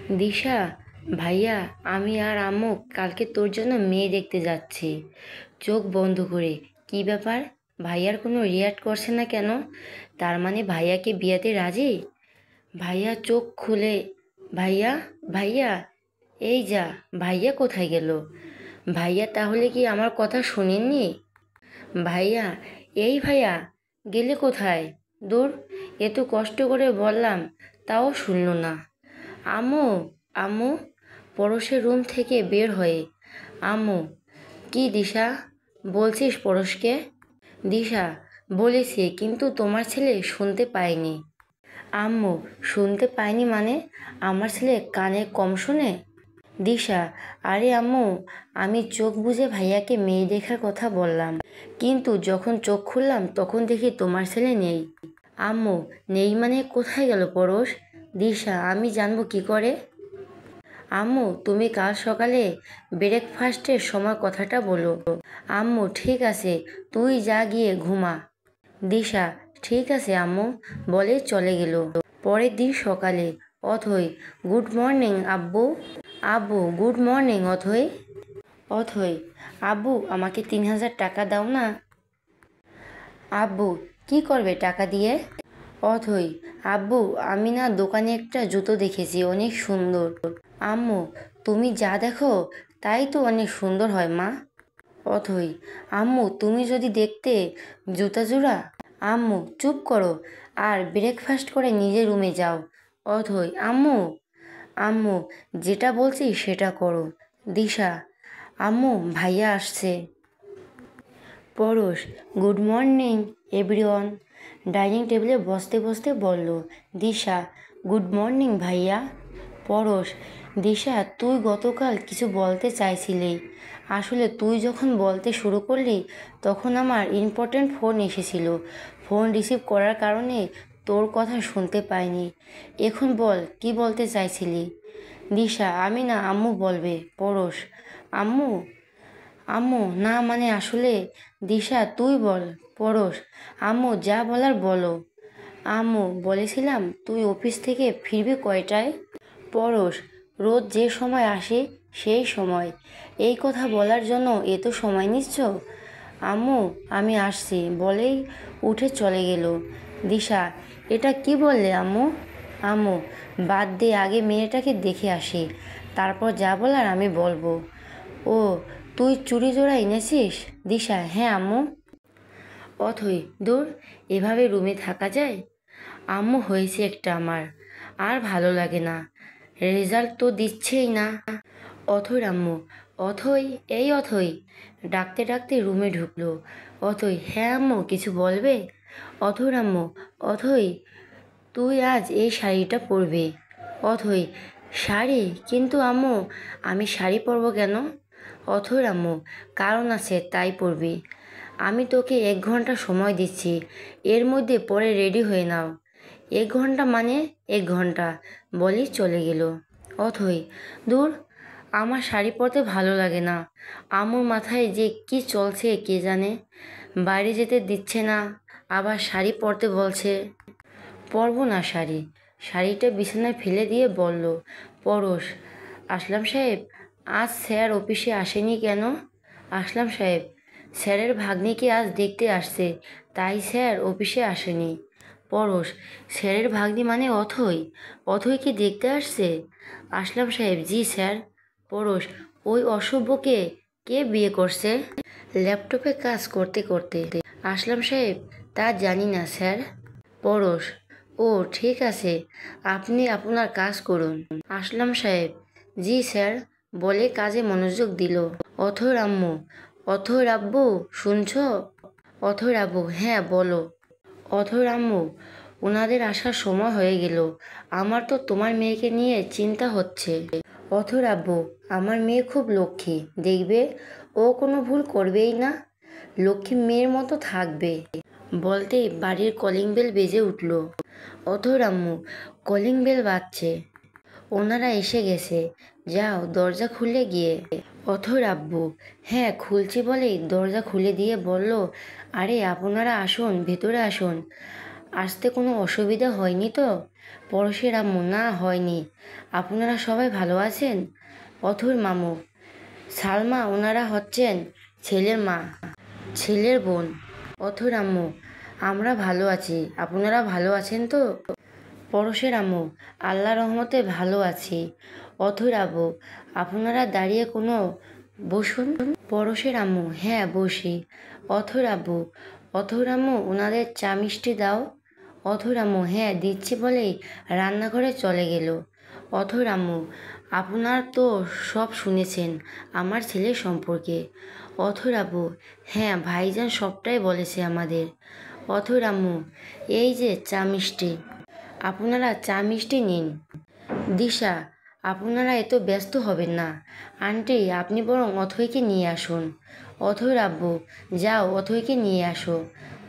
দিশা, ভাইয়া, আমি আর আম্মু কালকে তোর জন্য মেয়ে দেখতে যাচ্ছি। চোখ বন্ধ করে। কি ব্যাপার? ভাইয়ার কোনো রিয়াক্ট করছে না কেন? তার মানে ভাইয়াকে বিয়েতে রাজি? ভাইয়া চোখ খুলে। ভাইয়া, ভাইয়া, এই যা। ভাইয়া কোথায় গেল? ভাইয়া তাহলে কি আমার কথা শুনেননি? ভাইয়া, এই ভাইয়া, গেলে কোথায়? দূর, এত কষ্ট করে বললাম, তাও শুনল না। আম্মু, আম্মু, পরশের রুম থেকে বের হয়ে। আম্মু, কি দিশা? বলছিস পরশকে? দিশা, বলেছি কিন্তু তোমার ছেলে শুনতে পায়নি। আম্মু, শুনতে পায়নি মানে? আমার ছেলে কানে কম শোনে? দিশা, আরে আম্মু, আমি চোখ বুজে ভাইয়াকে মেয়ে দেখার কথা বললাম, কিন্তু যখন চোখ খুললাম তখন দেখি তোমার ছেলে নেই। আম্মু, নেই মানে কোথায় গেল পরশ? দিশা, আমি জানবো কি করে? আম্মু, তুমি কাল সকালে ব্রেকফাস্টের সময় কথাটা বলো। আম্মু, ঠিক আছে, তুই যা গিয়ে ঘুমা। দিশা, ঠিক আছে আম্মু, বলে চলে গেল। পরের দিন সকালে। অথই, গুড মর্নিং আব্বু। আব্বু, গুড মর্নিং অথই। অথই, আব্বু, আমাকে 3,000 টাকা দাও না। আব্বু, কি করবে টাকা দিয়ে? অথই, আব্বু, আমি না দোকানে একটা জুতো দেখেছি, অনেক সুন্দর। আম্মু, তুমি যা দেখো তাই তো অনেক সুন্দর হয় মা। অথই, আম্মু, তুমি যদি দেখতে জুতা জোড়া। আম্মু, চুপ করো আর ব্রেকফাস্ট করে নিজের রুমে যাও। অথই, আম্মু, আম্মু, যেটা বলছি সেটা করো। দিশা, আম্মু, ভাইয়া আসছে। পরশ, গুড মর্নিং এভরিওয়ান। ডাইনিং টেবিলে বসতে বসতে বলল। দিশা, গুড মর্নিং ভাইয়া। পরশ, দিশা, তুই গতকাল কিছু বলতে চাইছিলি। আসলে তুই যখন বলতে শুরু করলি তখন আমার ইম্পর্ট্যান্ট ফোন এসেছিল। ফোন রিসিভ করার কারণে তোর কথা শুনতে পাইনি। এখন বল, কি বলতে চাইছিলি? দিশা, আমি না, আম্মু বলবে। পরশ, আম্মু? আম্মু, না মানে আসলে। দিশা, তুই বল। পরশ, আম্মু, যা বলার বলো। আম্মু, বলেছিলাম তুই অফিস থেকে ফিরবি কয়টায়? পরশ, রোজ যে সময় আসে সেই সময়। এই কথা বলার জন্য এত সময় নিচ্ছ? আম্মু, আমি আসছি বলেই উঠে চলে গেল। দিশা, এটা কি বললে আম্মু? আম্মু, বাদ দে, আগে মেয়েটাকে দেখে আসি, তারপর যা বলার আমি বলবো। ও, তুই চুড়ি জোড়া এনেছিস? দিশা, হ্যাঁ আম্মু। অথই, দূর, এভাবে রুমে থাকা যায়? আম্মু, হয়েছে একটা আমার, আর ভালো লাগে না, রেজাল্ট তো দিচ্ছেই না। অথই আম্মু। অথই, এই অথই, ডাকতে ডাকতে রুমে ঢুকলো। অথই, হ্যাঁ আম্মু, কিছু বলবে? অথই আম্মু। অথই, তুই আজ এই শাড়িটা পরবি। অথই, শাড়ি? কিন্তু আম্মু, আমি শাড়ি পরবো কেন? অথই আম্মু, কারণ আছে, তাই পরবি। আমি তোকে 1 ঘন্টা সময় দিচ্ছি, এর মধ্যে পরে রেডি হয়ে নাও। 1 ঘন্টা মানে 1 ঘন্টা, বলি চলে গেল। অথই, দূর, আমার শাড়ি পরতে ভালো লাগে না। আম্মুর মাথায় যে কি চলছে কে জানে, বাইরে যেতে দিচ্ছে না, আবার শাড়ি পরতে বলছে। পরবো না শাড়ি। শাড়িটা বিছানায় ফেলে দিয়ে বলল। পরশ, আসলাম সাহেব, আজ স্যার অফিসে আসেনি কেন? আসলাম সাহেব, স্যারের ভাগ্নিকে আজ দেখতে আসছে, তাই স্যার অফিসে আসেনি। পরশ, স্যারের ভাগ্নি মানে অথই? অথইকে দেখতে আসছে? আসলাম সাহেব, জি স্যার। পরশ, ওই অসভ্যকে কে বিয়ে করছে? ল্যাপটপে কাজ করতে করতে। আসলাম সাহেব, তা জানি না স্যার। পরশ, ও ঠিক আছে, আপনি আপনার কাজ করুন। আসলাম সাহেব, জি স্যার, বলে কাজে মনোযোগ দিল। অথর আম্মু। অথর আব্বু, শুনছো? অথর আব্বু, হ্যাঁ বলো। অথর আম্মু, ওনাদের আসার সময় হয়ে গেল, আমার তো তোমার মেয়েকে নিয়ে চিন্তা হচ্ছে। অথর আব্বু, আমার মেয়ে খুব লক্ষ্মী, দেখবে ও কোনো ভুল করবেই না, লক্ষ্মী মেয়ের মতো থাকবে। বলতেই বাড়ির কলিং বেল বেজে উঠল। অথর আম্মু, কলিং বেল বাজছে, ওনারা এসে গেছে, যাও দরজা খুলে গিয়ে। অথর আব্বু, হ্যাঁ খুলছি বলেই দরজা খুলে দিয়ে বলল, আরে আপনারা আসুন, ভেতরে আসুন, আসতে কোনো অসুবিধা হয়নি তো? পরশের আম্মু, না হয়নি। আপনারা সবাই ভালো আছেন? অথৈর মামু, সালমা ওনারা হচ্ছেন ছেলের মা, ছেলের বোন। অথৈর আম্মু, আমরা ভালো আছি, আপনারা ভালো আছেন তো? পরশের আম্মু, আল্লাহ রহমতে ভালো আছি। অথৈর আব্বু, আপনারা দাঁড়িয়ে কোনো বসুন। পরশের আম্মু, হ্যাঁ বসি। অথৈর আব্বু, অথৈর আম্মু ওনাদের চা মিষ্টি দাও। অথৈর আম্মু, হ্যাঁ দিচ্ছি বলেই রান্নাঘরে চলে গেল। অথৈর আম্মু, আপনার তো সব শুনেছেন আমার ছেলে সম্পর্কে। অথৈর আব্বু, হ্যাঁ ভাইজান সবটাই বলেছে আমাদের। অথৈর আম্মু, এই যে চা মিষ্টি, আপনারা চা মিষ্টি নিন। দিশা, আপনারা এত ব্যস্ত হবেন না। আন্টি আপনি বরং অথৈকে নিয়ে আসুন। অথৈর আব্বু, যাও অথৈকে নিয়ে আসো।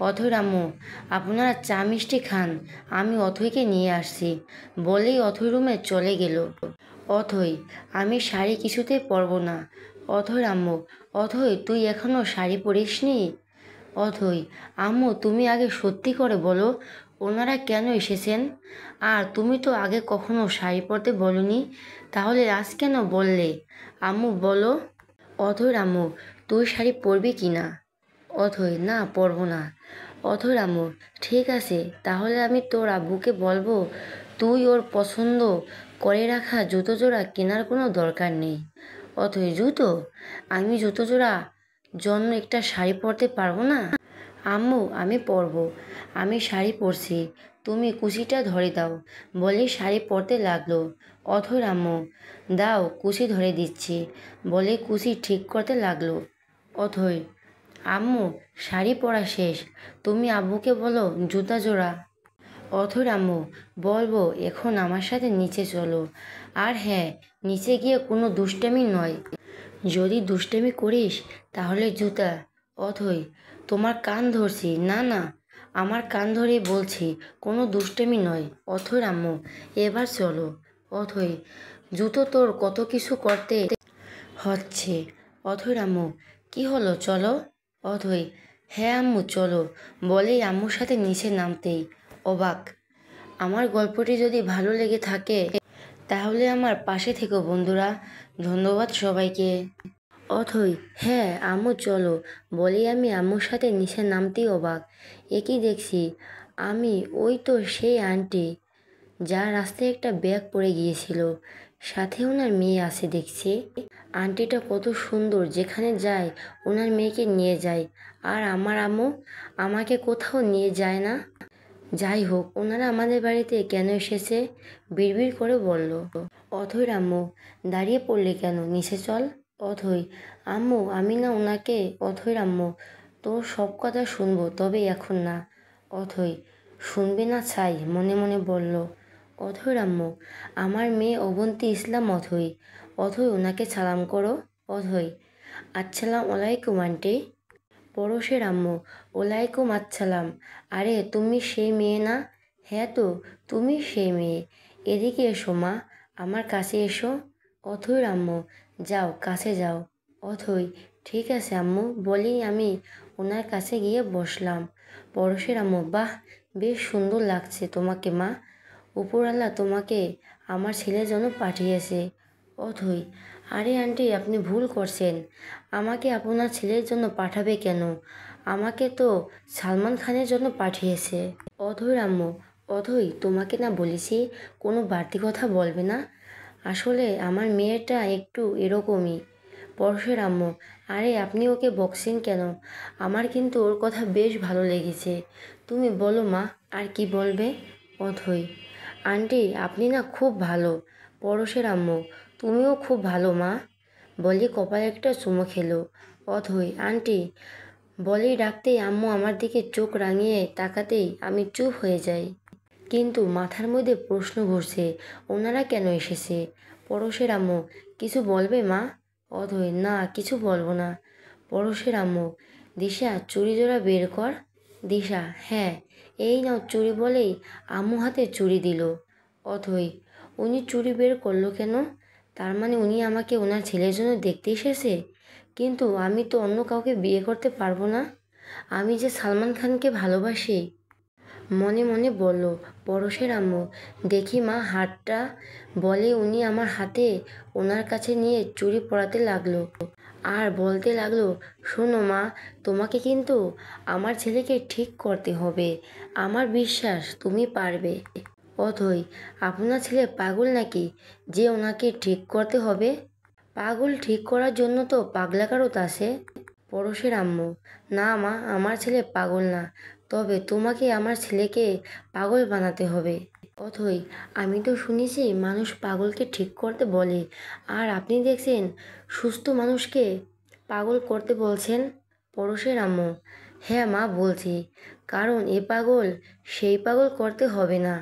অথৈর আম্মু, আপনারা চা মিষ্টি খান, আমি অথৈকে নিয়ে আসছি বলেই অথৈ রুমে চলে গেল। অথৈ, আমি শাড়ি কিছুতেই পরব না। অথৈর আম্মু, অথৈ তুই এখনও শাড়ি পরিসনি? অথৈ, আম্মু তুমি আগে সত্যি করে বলো ওনারা কেন এসেছেন? আর তুমি তো আগে কখনো শাড়ি পরতে বলনি, তাহলে আজ কেন বললে? আম্মু বলো। অথৈর আম্মু, তুই শাড়ি পরবি কি না? অথৈ, না পরব না। অথৈর আম্মু, ঠিক আছে তাহলে আমি তোর আব্বুকে বলবো তুই ওর পছন্দ করে রাখা জুতো জোড়া কেনার কোনো দরকার নেই। অথৈ, জুতো? আমি জুতো জোড়া জন্য একটা শাড়ি পরতে পারবো না? আম্মু আমি পরবো, আমি শাড়ি পরছি, তুমি কুচিটা ধরে দাও বলে শাড়ি পরতে লাগলো। অথৈর আম্মু, দাও কুচি ধরে দিচ্ছি বলে কুচি ঠিক করতে লাগলো। অথৈ, আম্মু শাড়ি পরা শেষ, তুমি আব্বুকে বলো জুতা জোড়া। অথৈর আম্মু, বলবো এখন আমার সাথে নিচে চলো। আর হ্যাঁ, নিচে গিয়ে কোনো দুষ্টামি নয়, যদি দুষ্টামি করিস তাহলে জুতা। অথৈ, তোমার কান ধরছি, না না আমার কান ধরেই বলছি, কোনো দুষ্টামি নয়। অথৈর আম্মু, এবার চলো। অথৈ, জুতো তোর কত কিছু করতে হচ্ছে। অথৈর আম্মু, কি হলো চলো। অথৈ, হ্যাঁ আম্মু চলো বলেই আম্মুর সাথে নিচে নামতেই অবাক। আমার গল্পটি যদি ভালো লেগে থাকে তাহলে আমার পাশে থেকো বন্ধুরা। ধন্যবাদ সবাইকে। অথৈ, হ্যাঁ আম্মু চলো বলেই আমি আম্মুর সাথে নিচে নামতেই অবাক। একই দেখছি আমি, ওই তো সেই আন্টি যার রাস্তায় একটা ব্যাগ পড়ে গিয়েছিল, সাথে ওনার মেয়ে আছে দেখছি। আন্টিটা কত সুন্দর, যেখানে যায় ওনার মেয়েকে নিয়ে যায়, আর আমার আম্মু আমাকে কোথাও নিয়ে যায় না। যাই হোক, ওনারা আমাদের বাড়িতে কেন এসেছে বিড়বিড় করে বলল। অথৈর আম্মু, দাঁড়িয়ে পড়লে কেন, নিচে চল। অথৈ, আম্মু আমি না ওনাকে। অথৈর আম্মু, তোর সব কথা শুনবো তবে এখন না। অথৈ, শুনবে না ছাই, মনে মনে বলল। অথৈর আম্মু, আমার মেয়ে অবন্তী ইসলাম অথৈ। অথৈ, ওনাকে সালাম করো। অথৈ, আসসালামু আলাইকুম আন্টি। পরশের আম্মু, ওয়ালাইকুম আসসালাম। আরে তুমি সেই মেয়ে না? হ্যাঁ তো, তুমি সেই মেয়ে। এদিকে এসো মা, আমার কাছে এসো। অথৈর আম্মু, যাও কাছে যাও। অথৈ, ঠিক আছে আম্মু বলেই আমি ওনার কাছে গিয়ে বসলাম। পরশের আম্মু, বাহ বেশ সুন্দর লাগছে তোমাকে মা, উপরওয়ালা তোমাকে আমার ছেলের জন্য পাঠিয়েছে। অথৈ, আরে আন্টি আপনি ভুল করছেন, আমাকে আপনার ছেলের জন্য পাঠাবে কেন? আমাকে তো সালমান খানের জন্য পাঠিয়েছে। অথৈর আম্মু, অথৈ তোমাকে না বলেছি কোনো বাড়তি কথা বলবে না, আসলে আমার মেয়েটা একটু এরকমই। পরশের আম্মু, আরে আপনি ওকে বকছেন কেন? আমার কিন্তু ওর কথা বেশ ভালো লেগেছে, তুমি বলো মা আর কি বলবে। অথৈ, আন্টি আপনি না খুব ভালো। পরশের আম্মু, তুমিও খুব ভালো মা বলে কপালে একটা চুমু খেলো। অথৈ, আন্টি বলেই ডাকতেই আম্মু আমার দিকে চোখ রাঙিয়ে তাকাতেই আমি চুপ হয়ে যাই, কিন্তু মাথার মধ্যে প্রশ্ন ঘুরছে ওনারা কেন এসেছে। পরশের আম্মু, কিছু বলবে মা? অথৈ, না কিছু বলবো না। পরশের আম্মু, দিশা চুড়ি জোড়া বের কর। দিশা, হ্যাঁ এই নাও চুড়ি বলেই আম্মু হাতে চুড়ি দিল। অথৈ, উনি চুড়ি বের করলো কেন? তার মানে উনি আমাকে ওনার ছেলের জন্য দেখতে এসেছে, কিন্তু আমি তো অন্য কাউকে বিয়ে করতে পারবো না, আমি যে সালমান খানকে ভালোবাসি। মনে মনে বলল পরশের আম্মু। দেখি মা হাতটা, বলে উনি আমার হাতে ওনার কাছে নিয়ে চুড়ি পরাতে লাগলো আর বলতে লাগলো, শোনো মা, তোমাকে কিন্তু আমার ছেলেকে ঠিক করতে হবে। আমার বিশ্বাস তুমি পারবে। অথই, আপনার ছেলে পাগল নাকি যে ওনাকে ঠিক করতে হবে? পাগল ঠিক করার জন্য তো পাগলাকারত আছে। পরশের আম্মু, না মা, আমার ছেলে পাগল না, তবে তোমাকে আমার ছেলেকে পাগল বানাতে হবে। অথই, আমি তো শুনেছি মানুষ পাগলকে ঠিক করতে বলে, আর আপনি দেখছেন সুস্থ মানুষকে পাগল করতে বলছেন। পরশের আম্মু, হ্যাঁ মা, বলছি, কারণ এ পাগল সেই পাগল করতে হবে না,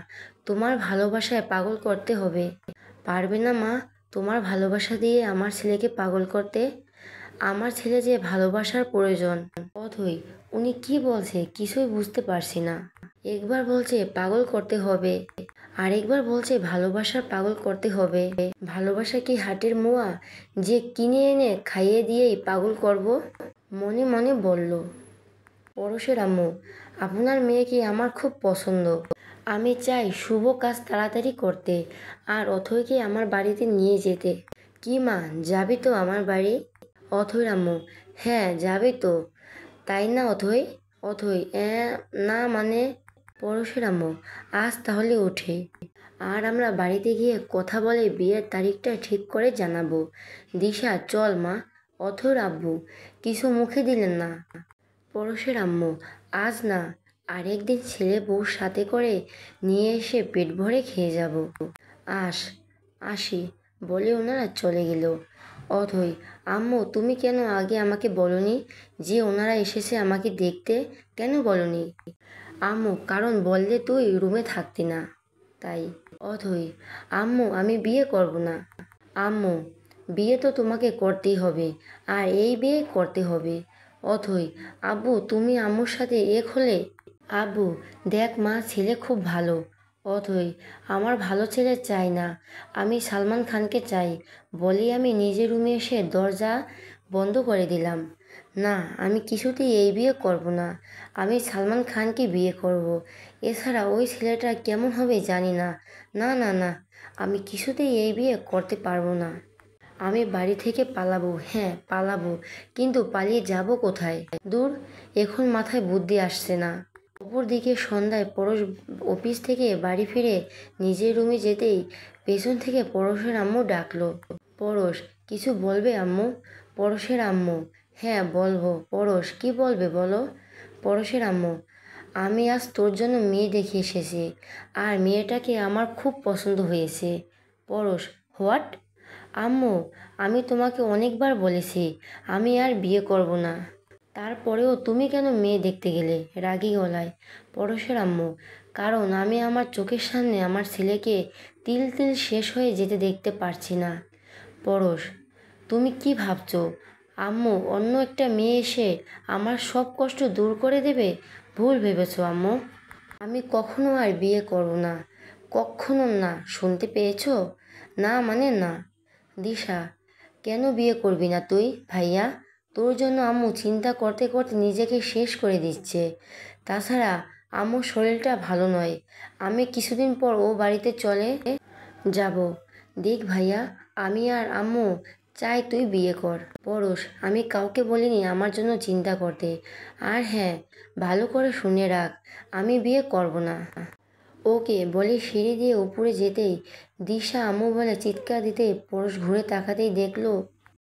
তোমার ভালোবাসায় পাগল করতে হবে। পারবে না মা তোমার ভালোবাসা দিয়ে আমার ছেলেকে পাগল করতে? আমার ছেলে যে ভালোবাসার প্রয়োজন। অথই, উনি কি বলছে কিছুই বুঝতে পারছি না। একবার বলছে পাগল করতে হবে, আরেকবার বলছে ভালোবাসার পাগল করতে হবে। ভালোবাসা কি হাটের মোয়া যে কিনে এনে খাইয়ে দিয়েই পাগল করব? মনে মনে বলল পরশের আম্মু, আপনার মেয়েকে আমার খুব পছন্দ। আমি চাই শুভ কাজ তাড়াতাড়ি করতে আর অথৈকে আমার বাড়িতে নিয়ে যেতে। কি মা, যাবি তো আমার বাড়ি? অথৈর আম্মু, হ্যাঁ যাবে তো, তাই না অথৈ? অথৈ, না মানে। পরশের আম্মু, আজ তাহলে উঠে আর আমরা বাড়িতে গিয়ে কথা বলে বিয়ের তারিখটা ঠিক করে জানাবো। দিশা, চল মা। অথৈর আব্বু কিছু মুখে দিলেন না। পরশের আম্মু, আজ না, আরেকদিন ছেলে বউর সাথে করে নিয়ে এসে পেট ভরে খেয়ে যাব। আসি বলে ওনারা চলে গেল। অথৈ, আম্মু তুমি কেন আগে আমাকে বলনি যে ওনারা এসেছে আমাকে দেখতে? কেন বলনি? আম্মু, কারণ বললে তুই রুমে থাকতি না, তাই। অথৈ, আম্মু আমি বিয়ে করব না। আম্মু, বিয়ে তো তোমাকে করতেই হবে, আর এই বিয়ে করতে হবে। অথৈ, আব্বু তুমি আম্মুর সাথে এক হলে? আব্বু, দেখ মা, ছেলে খুব ভালো। অথৈ, আমার ভালো ছেলে চাই না, আমি সালমান খানকে চাই। বলেই আমি নিজের রুমে এসে দরজা বন্ধ করে দিলাম। না, আমি কিছুতেই এই বিয়ে করব না, আমি সালমান খানকে বিয়ে করব। এছাড়া ওই ছেলেটা কেমন হবে জানি না। না না না, আমি কিছুতেই এই বিয়ে করতে পারবো না। আমি বাড়ি থেকে পালাবো, হ্যাঁ পালাবো, কিন্তু পালিয়ে যাব কোথায়? দূর, এখন মাথায় বুদ্ধি আসছে না। অপরদিকে সন্ধ্যায় পরশ অফিস থেকে বাড়ি ফিরে নিজের রুমে যেতেই পেছন থেকে পরশের আম্মু ডাকলো, পরশ কিছু বলবে আম্মু? পরশের আম্মু, হ্যাঁ বলবো। পরশ, কি বলবে বলো? পরশের আম্মু, আমি আজ তোর জন্য মেয়ে দেখে এসেছি, আর মেয়েটাকে আমার খুব পছন্দ হয়েছে। পরশ, হোয়াট? আম্মু, আমি তোমাকে অনেকবার বলেছি আমি আর বিয়ে করব না, তারপরেও তুমি কেন মেয়ে দেখতে গেলে? রাগী গলায়। পরশের আম্মু, কারণ আমি আমার চোখের সামনে আমার ছেলেকে তিল তিল শেষ হয়ে যেতে দেখতে পারছি না। পরশ, তুমি কি ভাবছো আম্মু, অন্য একটা মেয়ে এসে আমার সব কষ্ট দূর করে দেবে? ভুল ভেবেছো আম্মু, আমি কখনো আর বিয়ে করব না, কখনো না, শুনতে পেয়েছো? না মানে না। দিশা, কেন বিয়ে করবি না তুই ভাইয়া? তোর জন্য আম্মু চিন্তা করতে করতে নিজেকে শেষ করে দিচ্ছে। তাছাড়া আম্মুর শরীরটা ভালো নয়, আমি কিছুদিন পর ও বাড়িতে চলে যাব। দেখ ভাইয়া, আমি আর আম্মু চাই তুই বিয়ে কর। পরশ, আমি কাউকে বলিনি আমার জন্য চিন্তা করতে, আর হ্যাঁ, ভালো করে শুনে রাখ, আমি বিয়ে করব না। ওকে বলে সিঁড়ি দিয়ে উপরে যেতেই দিশা আম্মু বলে চিৎকার দিতেই পরশ ঘুরে তাকাতেই দেখলো